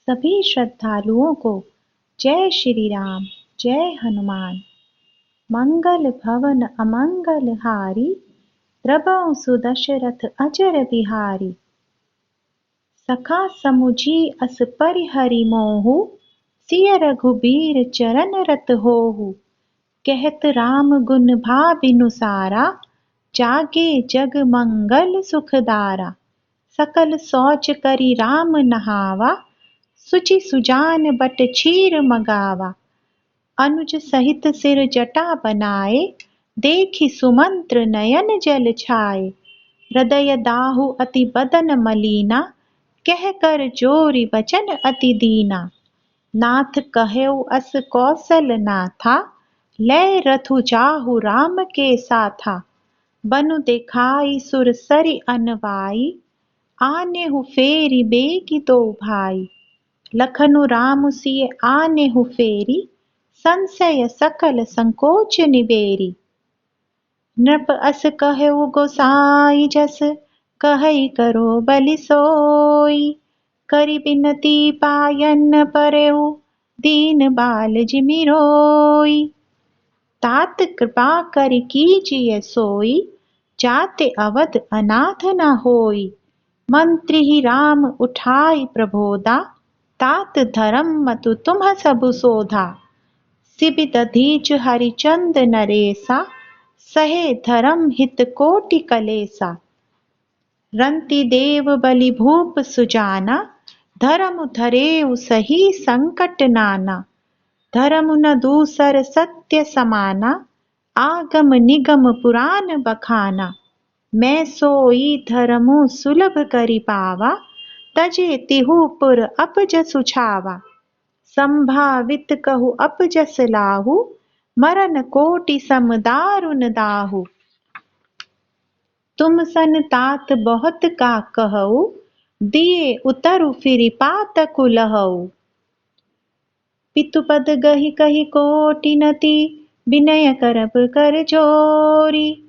सभी श्रद्धालुओं को जय श्री राम, जय हनुमान। मंगल भवन अमंगल हारी, द्रवहु सुदशरथ अजर बिहारी। सखा समुझी अस परिहरि मोहु, सिय रघुबीर चरण रत होहु। कहत राम गुण भाबिनु सारा, जागे जग मंगल सुखदारा। सकल सोच करि राम नहावा, सुचि सुजान बट क्षीर मगावा। अनुज सहित सिर जटा बनाए, देखि सुमंत्र नयन जल छाए। हृदय दाहु अति बदन मलीना, कह कर जोरि बचन अति दीना। नाथ कहेउ अस कौशल नाथा, लय रथु जाहु राम के साथा। बनु देखाई सुर सरि अनवाई, आनेहु फेरि बेगी दो भाई। लखनु राम सिय आनेहु फेरि, संशय सकल संकोच निबेरी। नृप अस कहेउ गोसाई जस, कहई करो बलि सोई। करि बिनती पायन परेउ, दीन बाल जिमि रोई। तात कृपा करि कीजिए सोई, जाते अवध अनाथ न होई। मंत्री ही राम उठाई प्रबोधा, तात धर्म मतु तुम्ह सबु सोधा। सिबि दधीच हरिचंद नरेसा, सहे धर्म हित कोटि कलेसा। रंति देव बलि भूप सुजाना, धर्म धरेउ सही संकट नाना। धर्म न दूसर सत्य समाना, आगम निगम पुराण बखाना। मैं सोई धर्मु सुलभ करि पावा, तजे तिहु पुर अपजसु छावा। संभावित कहु अपजस लाहु, मरन कोटि सम दारुन दाहु। तुम सन तात बहुत का कहऊ, दिए उतरु फिरि पातकु लहऊ। पितुपद गहि कहि कोटि नति, विनय करब कर जोरी।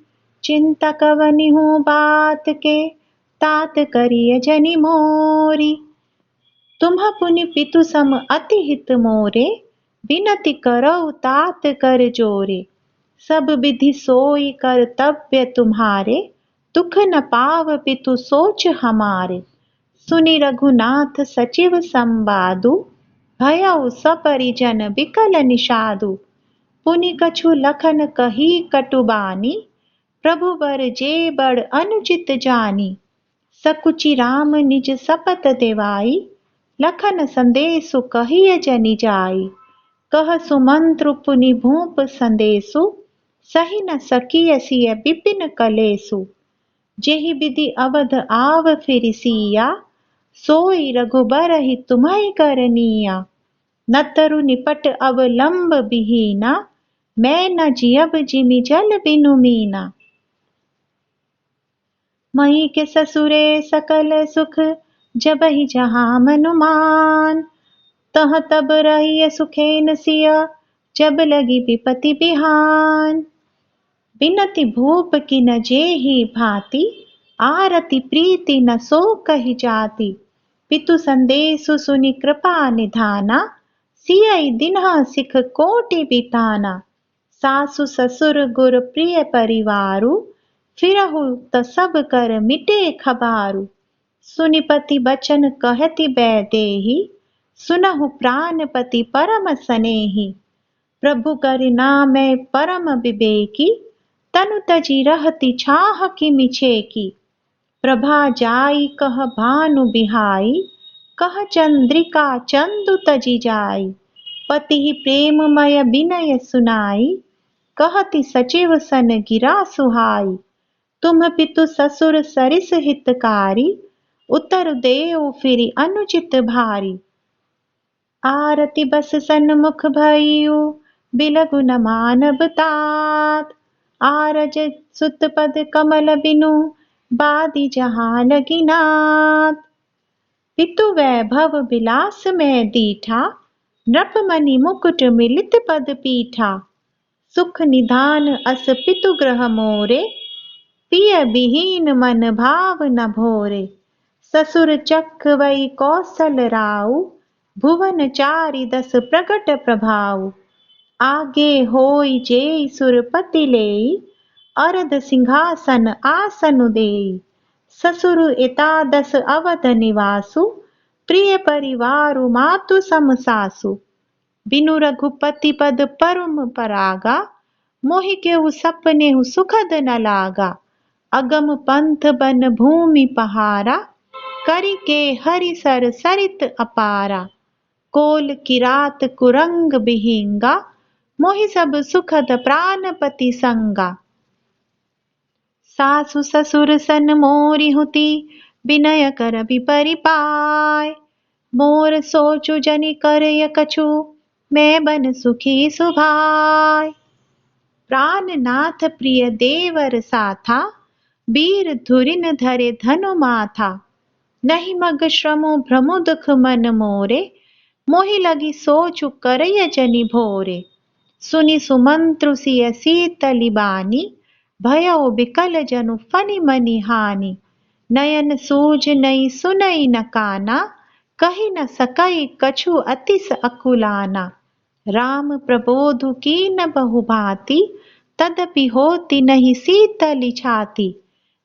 चिंता कवनिहु बात के, तात करिय जनि मोरी। तुम्ह पुनि पितु सम अति हित मोरे, विनति करऊ तात कर जोरे। सब विधि सोई कर्तव्य तुम्हारे, दुख न पाव पितु सोच हमारे। सुनि रघुनाथ सचिव संवादु, भयउ सपरिजन बिकल निषादु। पुनि कछु लखन कही कटुबानी, प्रभु बर जे बड़ अनुचित जानी। सकुचि राम निज सपत देवाई, लखन संदेशु कहिय जनि जाई। कह सुमंत्रु पुनि भूप संदेशु, सही न सकिय सिय विपिन कलेसु। जेहि विधि अवध आव फिरि सिया, सोई रघुबरहि तुम्है करनिया। न तरु निपट अवलंब बिहीना, मैं न जियब जिमि जल बिनु मीना। मही के ससुरे सकल सुख, जबहि जहाँ मनुमान। तह तब रहिय सुखेन सिय, जब लगी विपति बिहान। बिनति भूप की न जेहि भांति, आरति प्रीति न सो कहि जाति। पितु संदेशु सुनि कृपा निधाना, सियइ दिन्ह सिख कोटि बिताना। सासु ससुर गुर प्रिय परिवारु, फिरहु त सब कर मिटे खबारु। सुनिपति बचन कहति बैदेही, सुनहु प्राणपति परम सनेही। प्रभु करि नामै परम विवेकी, तनु तजि रहति छाह किमि छेकी। प्रभा जाई कह भानु बिहाई, कह चंद्रिका चंदु तजि जाई। पति प्रेममय विनय सुनाई, कहति सचिव सन गिरा सुहाई। तुम पितु ससुर सरिस हितकारी, उतर देउ फिरि अनुचित भारी। आरति बस सन्मुख भइउ, बिलगु न मानब तात। आरज सुत पद कमल बिनु, बादी जहाँ लगी नाथ। पितु वैभव विलास में दीठा, नृपमणि मुकुट मिलित पद पीठा। सुख निधान अस पितु ग्रह मोरे, पिय विहीन मन भाव न भोरे। ससुर चख वै कौशल राउ, भुवन चारि दस प्रगट प्रभाव, आगे होई जेई सुरपति लेई, अरद सिंहासन आसनु देई। ससुर एतादस अवध निवासु, प्रिय परिवारु मातु सम सासु। बिनु रघुपति पद परम परागा, मोहि केहु सपनेहु सुखद न लागा। अगम पंथ बन भूमि पहारा, करि के हरि सर सरित अपारा। कोल किरात कुरंग बिहिंगा, मोहि सब सुखद प्राणपति संगा। सासु ससुर सन मोरि हुति, विनय कर परिपाय। मोर सोचु जनि करय कछु, मैं बन सुखी सुभाय। प्राणनाथ प्रिय देवर साथा, वीर धुरिन धरे धनु माथा। नहीं मग श्रमो भ्रमु दुख मन मोरे, मोहि लगी सोचु करय जनि भोरे। सुनि सुमंत्रु सिय सीतलि बानी, भयो बिकल जनु फनि मनि हानि। नयन सूझ नहीं सुनई न काना, कहि न सकई कछु अतिस अकुलाना। राम प्रबोधु कीन बहु भांति, तदपि होती नहीं सीतलि छाती।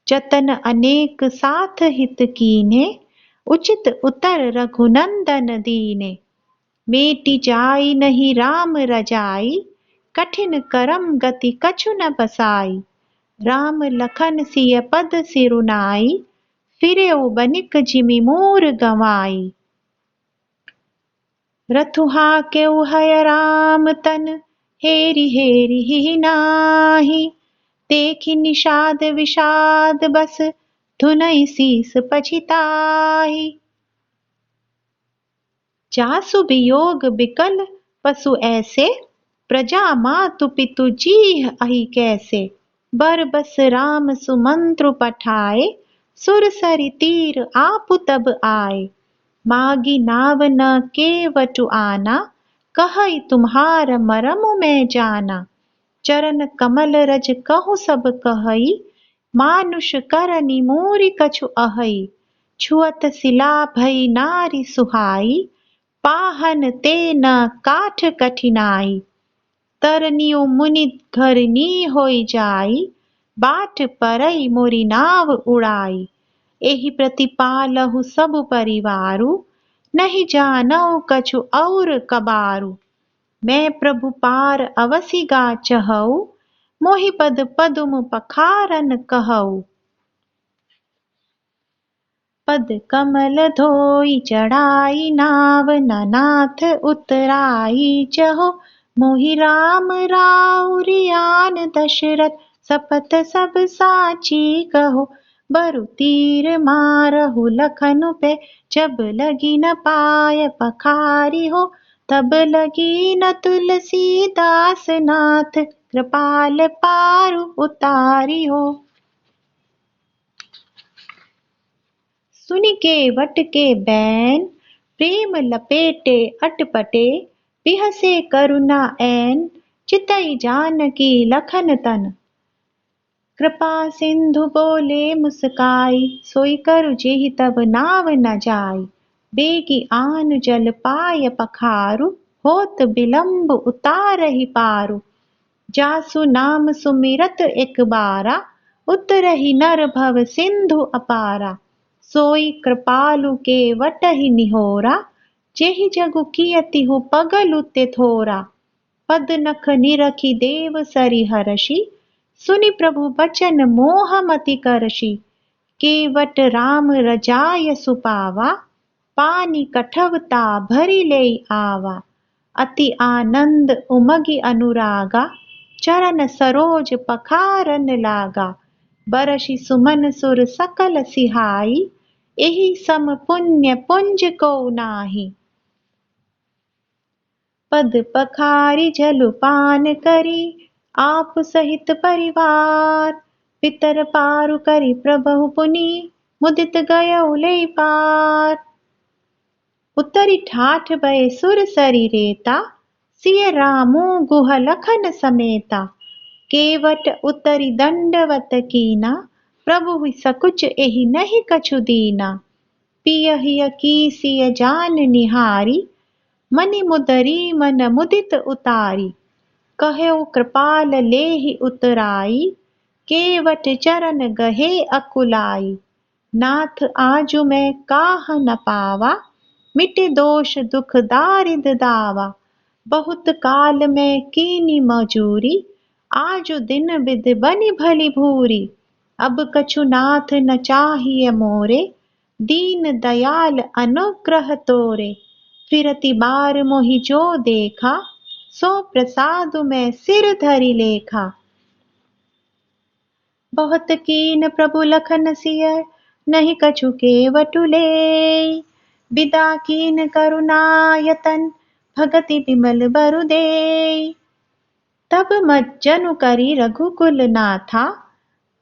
जतन अनेक साथ हित कीन्हे, उचित उतर रघुनंदन दीने। मेटि जाई नहीं राम रजाई, कठिन करम गति कछु न बसाई। राम लखन सिय पद सिरुनाई, फिरेउ बनिक जिमि मोर गंवाई। रथुहा केउ हय राम तन, हेरि हेरि हिहि नाही। देखि निषाद विषाद बस, धुनई सीस पछिताहि। जासु वियोग बिकल पशु ऐसे, प्रजा मातु पितु जीह अहि कैसे। बर बस राम सुमंत्रु पठाए, सुरसरि तीर आपु तब आए। मागी नाव न केवटु आना, कहई तुम्हार मरम मैं जाना। चरण कमल रज कहु सब कहई, मानुष करनि मोरि कछु अहई। छुअत सिला भई नारी सुहाई, पाहन ते न काठ कठिनाई। तरनियो मुनि घरनी होई जाई, बाट परई मोरी नाव उड़ाई। एहि प्रतिपालहु सब परिवारु, नहीं जानऊ कछु और कबारु। मैं प्रभु पार अवसि गा चहऊ, मोहि पद पदुम पखारन कहऊ। पद कमल धोई चढ़ाई नाव, नाथ उतराई जहो। मोहि राम राउरियान दशरथ, सपथ सब साची कहो। बरु तीर मारहु लखन पे, जब लगी न पाय पखारी हो। तब लगी न तुलसीदास नाथ, कृपाल पारु उतारी हो। सुनि के वट के बैन, प्रेम लपेटे अटपटे। बिहसे करुणा ऐन, चितई जानकी लखन तन। कृपा सिंधु बोले मुस्काई, सोई करु जेहि तब नाव न जाई। बेगी आन जल पाय पखारु, होत बिलम्ब उतारहि पारु। जासु नाम सुमिरत एक बारा, उतरहि नर भव सिंधु अपारा। सोई कृपालु के वटहि निहोरा, जेहि जगु कियतिहु पगलु ते थोरा। पद नख निरखि देव सरि हरषि, सुनि प्रभु बचन मोह मति करषि। केवट राम रजाय सुपावा, पानी कठवता भरि लेई आवा। अति आनंद उमगि अनुरागा, चरण सरोज पखारन लागा। बरषि सुमन सुर सकल सिहाई, एहि सम पुण्य पुंज को नाही। पद पखारी जलु पान करी, आप सहित परिवार। पितर पारु करी प्रभु पुनि, मुदित गयउ लेई पार। उतरि ठाठ भय सुर सरि रेता, सिय रामु गुह लखन समेता। केवट उतरि दंडवत कीना, प्रभु सकुच एहि नहीं कछु दीना। पियहिय की सिय जान निहारी, मनि मुदरी मन मुदित उतारी, कह्यो कृपाल लेहि उतराई, केवट चरण गहे अकुलाई। नाथ आजु मैं काह न पावा, मिटे दोष दुख दारिद दावा। बहुत काल में कीनी मजूरी, आजु दिन बिद बनि भली भूरी। अब कछु नाथ न चाहिए मोरे, दीन दयाल अनुग्रह तोरे। फिरति बार मोहि जो देखा, सो प्रसाद में सिर धरि लेखा। बहुत कीन प्रभु लखन सिय, नहीं कछु केवटु लेई। बिदा कीन करुणायतन, भगति बिमल बरु देई। तब मज्जनु करी रघुकुल नाथा,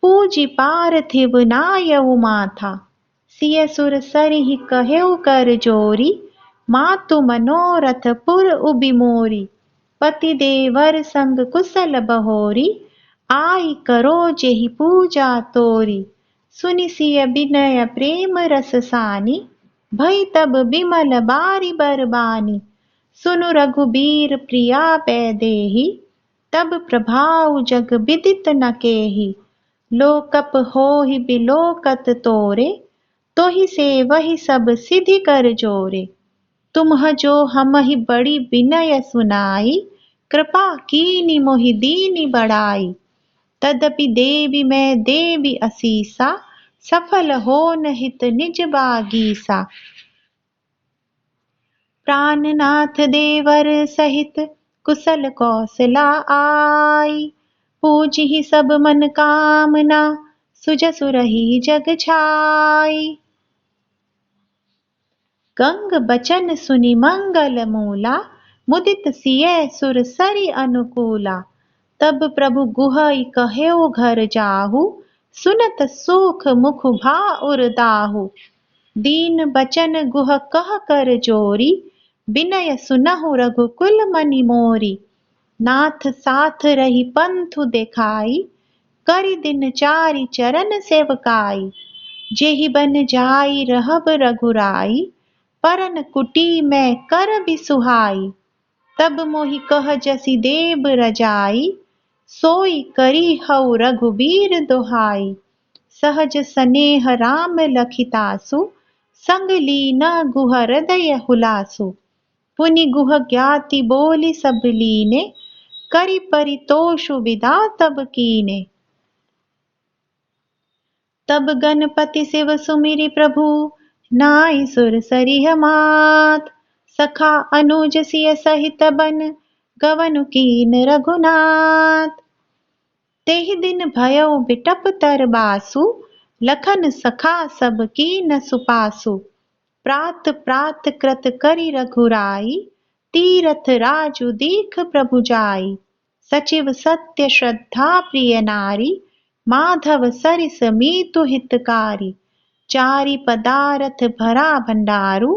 पूजी पार्थिव नायउ माथा। सिय सुर सरिहि कहेउ कर जोरी, मातु मनोरथ पुर उबि मोरी। पति देवर संग कुशल बहोरी, आई करो जेहि पूजा तोरी। सुनि सिय बिनय प्रेम रस सानी, भई तब बिमल बारी बरबानी। सुनु रघुबीर प्रिया बैदेही, तब प्रभाउ जग विदित न केही। लोकप होहि बिलोकत तोरे, तोहि से वही सब सिद्धि कर जोरे। तुम जो हमहि बड़ी विनय सुनाई, कृपा कीनी मोहि दीनी बड़ाई। तदपि देवी मैं देवी असीसा, सफल होन हित निज बागीसा। प्राणनाथ देवर सहित, कुशल कौशला आई। पूजिहि सब मन कामना, सुजसु रही जग छाई। गंग बचन सुनि मंगल मूला, मुदित सिय सुर सरि अनुकूला। तब प्रभु गुहई कहेउ घर जाहु, सुनत सूख मुख भाउर दाहु। दीन बचन गुह कह कर जोरी, बिनय सुनहु रघुकुल मनि मोरी। नाथ साथ रही पंथु देखाई, करि दिन चारि चरण सेवकाई। जेहि बन जाई रहब रघुराई, परन कुटी में कर बिसुहाई। तब मोहि कह जसि देव रजाई, सोई करी हऊ रघुबीर दोहाई। सहज सनेह राम लखितासु, संग लीना गुह हृदय हुलासु। पुनि गुह ज्ञाति बोली सब लीने, करि परितोषु विदा तब कीने। तब गणपति शिव सुमिरि प्रभु, नाई सुर सरिह मात। सखा अनुज सिय सहित बन, गवनु कीन रघुनाथ। तेहि दिन भयउ बिटप तर बासु, लखन सखा सब कीन सुपासु। प्रात प्रात कृत करि रघुराई, तीरथ राजु दीख प्रभु जाई। सचिव सत्य श्रद्धा प्रिय नारी, माधव सरिस मीतु हितकारी। चारि पदारथ भरा भंडारु,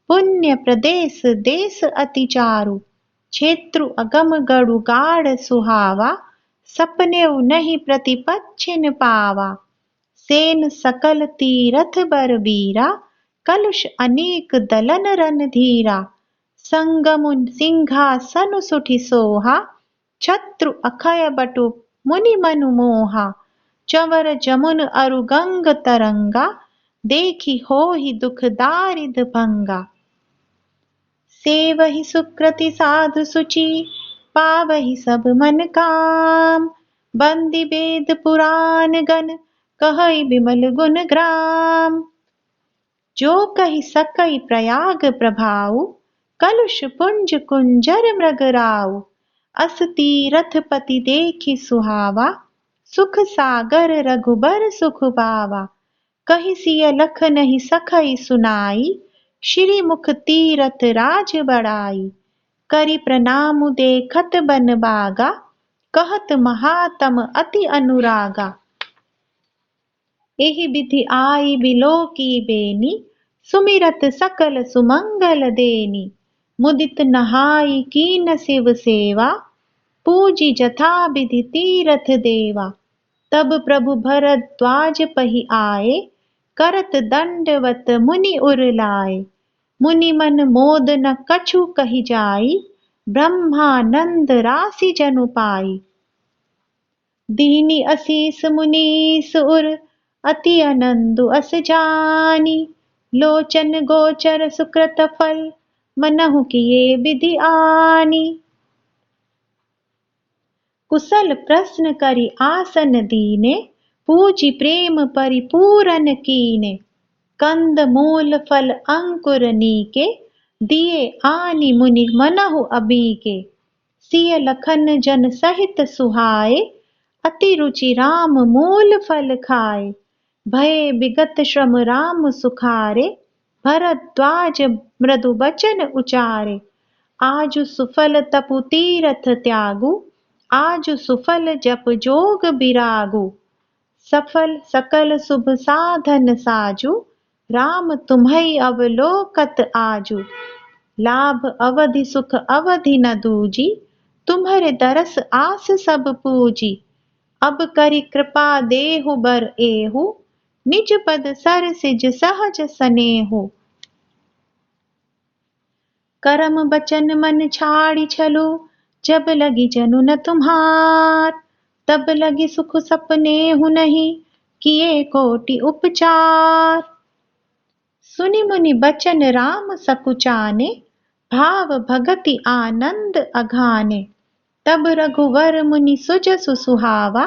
पुण्य प्रदेश देश अति चारु। क्षेत्रु अगम गढ़ु गाढ़ सुहावा, सपनेउ नहीं प्रतिपच्छिन पावा। सेन सकल तीरथ बर बीरा, कलुष अनेक दलन रन धीरा। संगमु सिंहासनु सुठि सोहा, छत्रु अखय बटु मुनि मनु मोहा। चंवर जमुन अरु गंग तरंगा, देखी होहि दुख दारिद भंगा। सेवहि सुकृति साधु सुचि, पावहि सब मन काम। बंदी वेद पुराण गण, कहई बिमल गुण ग्राम। जो कहि सकई प्रयाग प्रभाऊ, कलुष पुंज कुंजर मृगराऊ। अस तीरथ पति देखि सुहावा, सुख सागर रघुबर सुख पावा। कहि सिय लख नहीं सखई सुनाई, श्री मुख तीरथ राज बड़ाई। करि प्रणाम देखत बन बागा, कहत महात्म अति अनुरागा। एहि विधि आई बिलोकी बेनी, सुमिरत सकल सुमंगल देनी। मुदित नहाई कीन शिव सेवा, पूजी जथा विधि तीरथ देवा। तब प्रभु भरद्वाज पहि आए, करत दंडवत मुनि उर लाए। मुनि मन मोद न कछु कही जाई, ब्रह्मानंद राशि जनु पाई। दीनी असीस मुनीस उर, अति आनंदु अस जानी। लोचन गोचर सुकृत फल, मनहु किए विधि आनी। कुशल प्रश्न करि आसन दीने, पूजी प्रेम परिपूरन कीने। कंद मूल फल अंकुर नीके, दिए आनी मुनि मनहु अबीके। सिय लखन जन सहित सुहाए, अति रुचि राम मूल फल खाए। भये विगत श्रम राम सुखारे, भरद्वाज मृदु बचन उचारे। आजु सुफल तपु तीरथ त्यागु, आजु सुफल जप जोग बिरागु। सफल सकल शुभ साधन साजु, राम तुम्है अवलोकत आजु। लाभ अवधि सुख अवधि न दूजी, तुम्हरे दरस आस सब पूजी। अब करि कृपा देहु बर एहु, निज पद सर सिज सहज सनेहु। करम बचन मन छाड़ी छलो, जब लगी जनु न तुम्हार। तब लगी सुख सपने हु नहीं, किए कोटि उपचार। सुनि मुनि बचन राम सकुचाने, भाव भगति आनंद अघाने। तब रघुवर मुनि सुजसु सुहावा,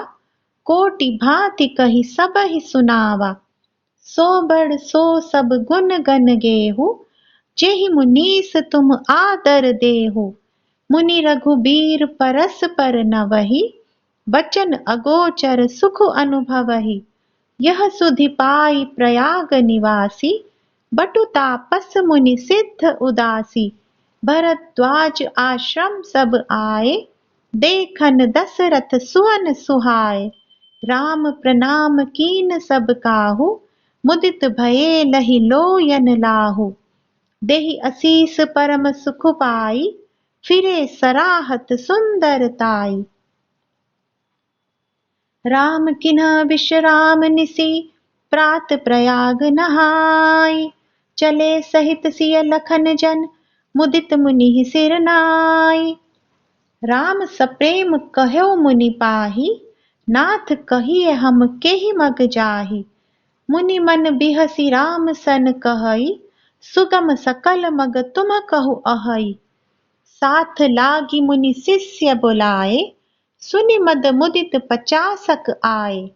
कोटि भांति कहि सबहि सुनावा। सो बड़ सो सब गुण गन गेहु, जेहि मुनीस तुम आदर देहु। मुनि रघुबीर परस पर नवहि, बचन अगोचर सुख अनुभवहि। यह सुधि पाई प्रयाग निवासी, बटु तापस मुनि सिद्ध उदासी। भरद्वाज आश्रम सब आए, देखन दशरथ सुवन सुहाए। राम प्रणाम कीन सब काहू, मुदित भये लहि लोयन लाहू। देहि असीस परम सुख पाई, फिरे सराहत सुंदरताई। राम किन्ह विश्राम निसि, प्रात प्रयाग नहाई। चले सहित सिय लखन जन, मुदित मुनि सिर नाई। राम सप्रेम कह्यो मुनि पाही, नाथ कहिए हम केहि मग जाही। मुनि मन बिहसी राम सन कहई, सुगम सकल मग तुम कहु अहई। साथ लागी मुनि शिष्य बुलाए, सुनि मद मुदित 50 आए।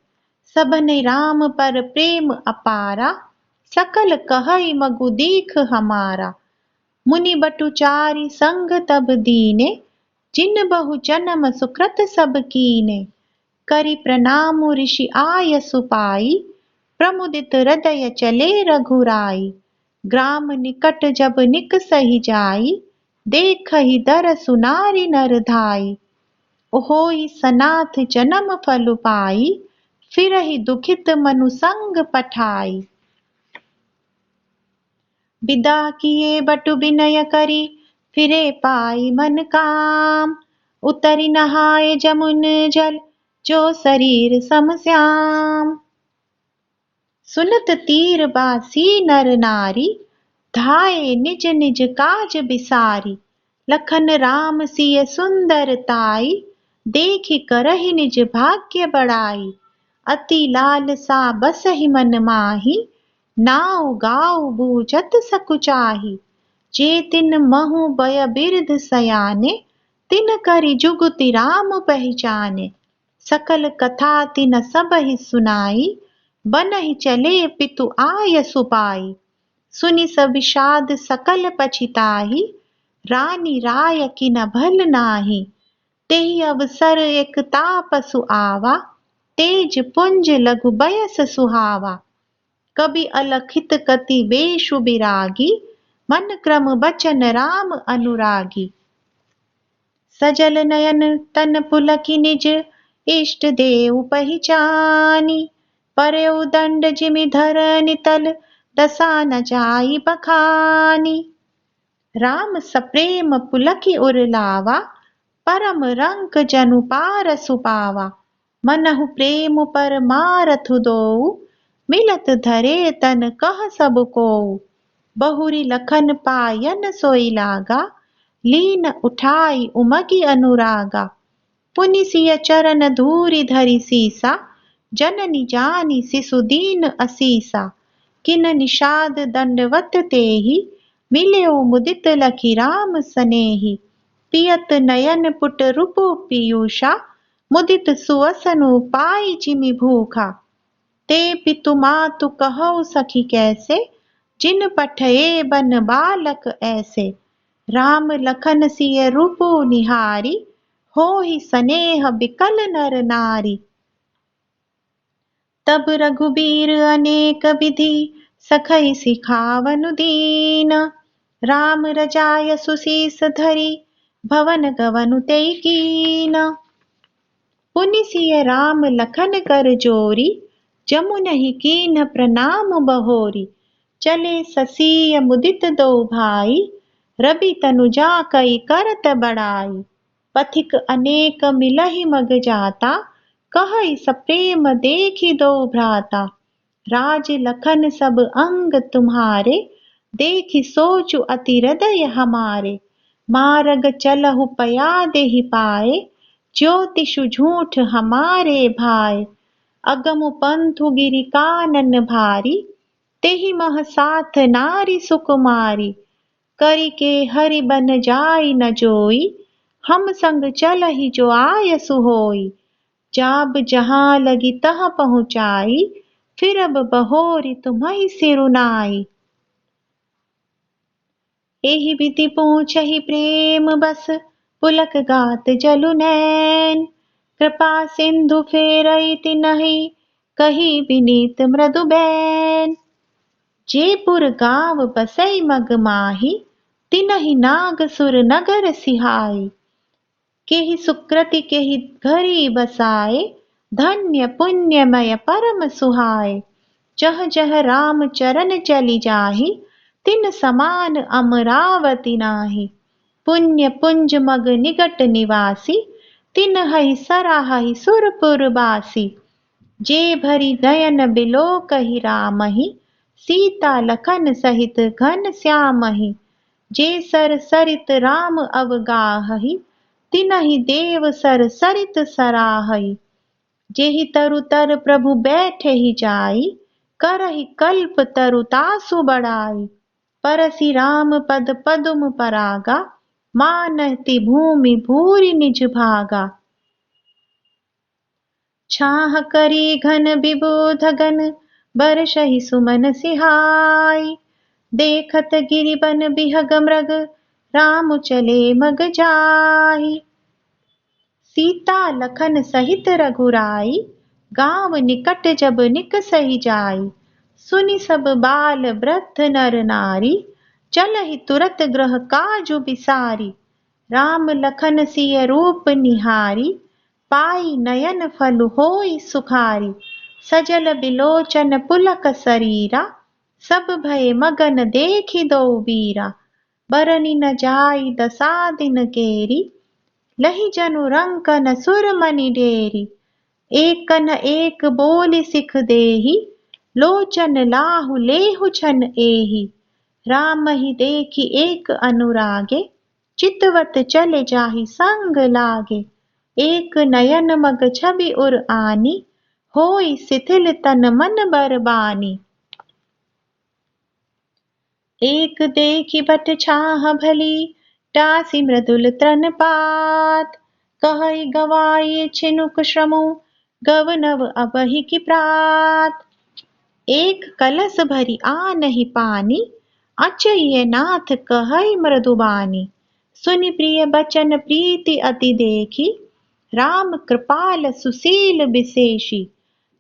सबने राम पर प्रेम अपारा, सकल कहई मगु दीख हमारा। मुनि बटुचारी संग तब दीने, जिन बहु जन्म सुकृत सब कीने। करि प्रणाम ऋषि आय सुपाई, प्रमुदित हृदय चले रघुराई। ग्राम निकट जब निकसहि जाई, देखहि दरसु नारी नर धाई। होई सनाथ जन्म फल पाई, फिरहि दुखित मनु संग पठाई। विदा किए बटु विनय करी, फिरे पाई मन काम। उतरि नहाए जमुन जल, जो शरीर सम श्याम। सुनत तीर बासी नर नारी, धाये निज निज काज बिसारी। लखन राम सिय सुंदरताई, देखि करहि निज भाग्य बड़ाई। अति लालसा बसहि मन माही, नाउ गाउ बूझत सकुचाही। जे तिन महु बय बिरध सयाने, तिन करि जुगति राम पहचाने। सकल कथा तिन सबहि सुनाई, बनहि चले पितु आय सुपाई। सुनि सविषाद सकल पछिताहि, रानी राय किन भल नाही। तेहि अवसर एक तापसु आवा, तेज पुंज लघु बयस सुहावा। कवि अलखित कति बेशु बिरागी, मन क्रम बचन राम अनुरागी। सजल नयन तन पुलकि निज, इष्ट देव पहिचानी। परयउ दंड जिमि धरनि तल, दशा न जाई बखानी। राम सप्रेम पुलकि उर लावा, परम रंक जनु पारसु पावा। मनहु प्रेम परमारथु दोउ, मिलत धरे तन कह सब कोउ। बहुरी लखन पायन सोई लागा, लीन उठाई उमगी अनुरागा। पुनि सिय चरण धूरि धरि सीसा, जननी जानी शिशु दीन असीसा। किन निषाद दंडवत तेहि, मिल्यो मुदित लखि राम सनेहि। पियत नयन पुट रूप पीयूषा, मुदित सुवसनु पाई जिमि भूखा। ते पितु मातु कहौ सखी कैसे, जिन पठये बन बालक ऐसे। राम लखन सिय रूप निहारी, होहि सनेह बिकल नर नारी। तब रघुबीर अनेक विधि, सखै सिखावनु दीन। राम रजाय सुसीस धरि, भवन गवनु तेई कीन। पुनि सिय राम लखन कर जोरी, जमुनहि कीन्ह प्रणाम बहोरी। चले ससीय मुदित दो भाई, रवि तनु जाकइ करत बड़ाई। पथिक अनेक मिलहि मग जाता, कहइ सप्रेम देखि दो भ्राता। राज लखन सब अंग तुम्हारे, देखि सोचु अति हृदय हमारे। मारग चलहु पया देहि पाए, ज्योतिषु झूठ हमारे भाए। अगम पंथु गिरि कानन भारी, तेहि मह साथ नारी सुकुमारी। करि के हरि बन जाई न जोई, हम संग चलहि जो आयसु होई। जाब जहाँ लगी तह पहुँचाई, फिरब बहोरी तुम्हि सिरु नाई। एहि विधि पूछहि प्रेम बस, पुलक गात जलु नैन। कृपा सिंधु फेरई तिनहि, कही विनीत मृदु बैन। जेपुर गाँव बसई मग माही, तिनहि नाग सुर नगर सिहाई। केहि सुकृति केहि घरी बसाए, धन्य पुण्यमय परम सुहाए। जह जह राम चरण चली जाहि, तिन समान अमरावती नाही। पुण्य पुंज मग निगट निवासी, तिनहि सराहहि सुरपुर बासी। जे भरि नयन बिलोकहि रामहि, सीता लखन सहित घन श्यामहि। जे सर सरित राम अवगाहहि, तिनहि देव सर सरित सराहहि। जेहि तरु तर प्रभु बैठे ही जाई, करहि कल्प तरु तासु बढ़ाई। परसि राम पद पदुम परागा, मानहि भूमि भूरि निज भागा। छाह करी घन विबुध गन, बरसहि सुमन सिहाई। देखत गिरि बन बिहग मृग, राम चले मग जाहि। सीता लखन सहित रघुराई, गाँव निकट जब निकसहि जाई। सुनि सब बाल वृद्ध नर नारी, चलहि तुरत गृह काजु बिसारी। राम लखन सिय रूप निहारी, पाई नयन फल होई सुखारी। सजल बिलोचन पुलक शरीरा, सब भय मगन देखि दो बीरा। बरनि न जाई दसा दिन केरी, लहि जनु रंकन सुरमणि डेरी। एक न एक बोलि सिख देहि, लोचन लाहु लेहु छन एहि। राम ही देखि एक अनुरागे, चितवत चले जाहि संग लागे। एक नयन मग छवि उर आनी, होई शिथिल तन मन बरबानी। एक देखि बट छाह भली, टासी मृदुल तृण पात। कहई गवाई छिनुक श्रमु, गवनव अबहि की प्रात। एक कलश भरी आनहि पानी, अचइय नाथ कहई मृदुबानी। सुनि प्रिय बचन प्रीति अति देखी, राम कृपाल सुशील विशेषी।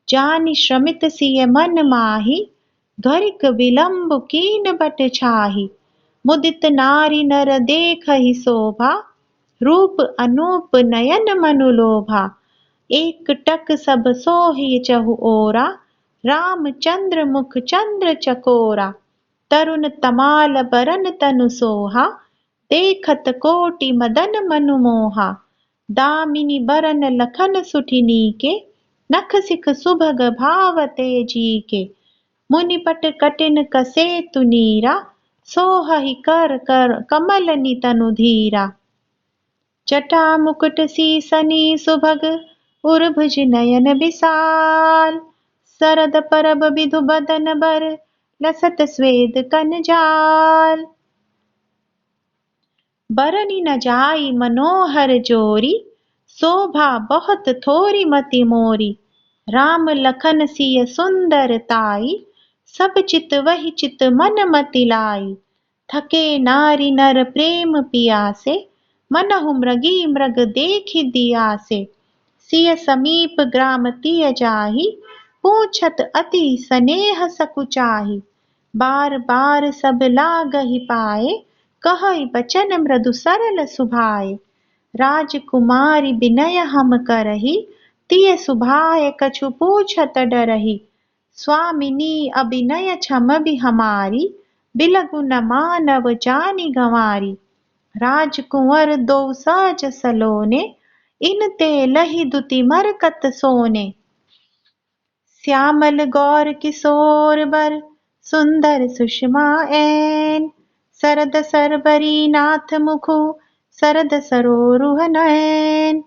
जानि श्रमित सिय मन माही, घरिक विलंब कीन बट छाही। मुदित नारी नर देखहि शोभा, रूप अनूप नयन मनु लोभा। एक टक सब सोहि चहु ओरा, रामचंद्र मुख चंद्र चकोरा। तरुण तमाल बरन तनु सोहा, देखत कोटि मदन मनु मोहा। दामिनी बरन लखन सुठि नीके, नख सिख सुभग भावते जीके। मुनिपट कटिन कसे तु नीरा, सोहहि कर कर कमल नितनु धीरा। जटा मुकुट सीसनी सुभग उर्भुज नयन विशाल। सरद परब विधु बदन बर लसत स्वेद कनजाल। बरनि न जाई मनोहर जोरी शोभा बहुत थोरी मति मोरी। राम लखन सिय सुंदर ताई सब चित वही चित मन मति लाई। थके नारी नर प्रेम पियासे मनहु मृगी मृग देखि दियासे। सिय समीप ग्राम तिय जाहि पूछत अति स्नेह सकुचाहि। बार बार सब लागहि पाए कहई बचन मृदु सरल सुभाए। राजकुमारी विनय हम करही तिय सुभाए कछु पूछत डरही। स्वामिनी अभिनय क्षम भी हमारी बिलगु न मानव जानि गंवारी। राजकुंवर दो साज सलोने इन ते लही दुति मरकत सोने। श्यामल गौर किशोर बर सुंदर सुषमा ऐन। सरद सरबरी नाथ मुखु सरद सरोरुह नयन।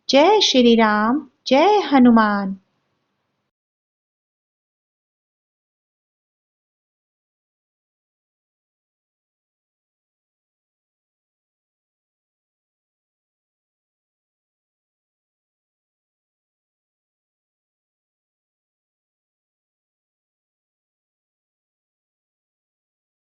जय श्री राम जय हनुमान।